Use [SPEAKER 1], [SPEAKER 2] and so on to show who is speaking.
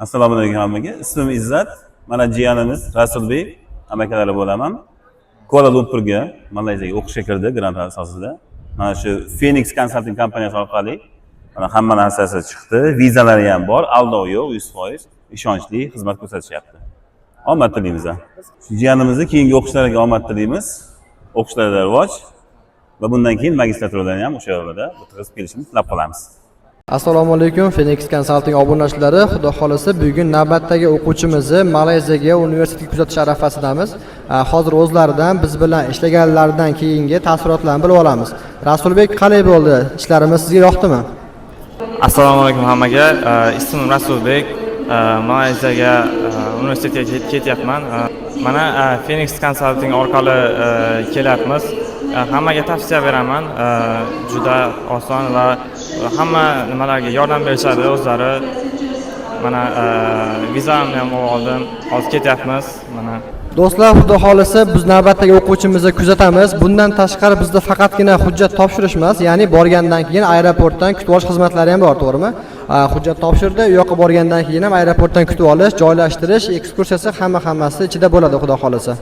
[SPEAKER 1] Assalomu alaykum hammaga. Ismim Izzat. Mana jiyanimiz Rasulbek amakalari bo'laman. Kuala Lumpurga, Malayziyaga o'qishga kirdi grant asosida. Mana shu Phoenix Consulting kompaniyasi orqali mana hamma narsasi chiqdi. Vizalari ham bor, aldov yo'q, 100% ishonchli xizmat ko'rsatishyapti. Omad tilaymiz. Shu jiyanimizni keyingi o'qishlariga omad tilaymiz. O'qishlarida rivoj va bundan keyin magistraturalarni ham o'sha yo'lda o'tkazib kelishimizni tilab qolamiz.
[SPEAKER 2] Assalomu alaykum Phoenix Consulting obunachilari. Xudo xolasa bugun navbatdagi o'quvchimizni Malayziyaga universitetga kuzatish arafasidamiz. Hozir o'zlaridan biz bilan ishlaganlaridan keyingi taassurotlarni bilib olamiz. Rasulbek, qalay bo'ldi? Ishlarimiz sizga yoqdimi?
[SPEAKER 3] Assalomu alaykum hammaga. Ismim Rasulbek. Malayziyaga universitetga ketyapman. Mana Phoenix Consulting orqali kelyapmiz. Hammaga tavsiya beraman. Juda oson va hamma nimalarga yordam berishadi o'zlari. Mana vizamni ham oldim. Hozir ketyapmiz. Mana
[SPEAKER 2] Do'stlar, xudo xolasa biz navbatdagi o'quvchimizni kuzatamiz. Bundan tashqari bizda faqatgina hujjat topshirish emas, ya'ni borgandan keyin aeroportdan kutib olish xizmatlari ham bor, to'g'rimi? Hujjat topshirdi, u yoqqa borgandan keyin ham aeroportdan kutib olish, joylashtirish, ekskursiyasi hammasi ichida bo'ladi, xudo xolasa.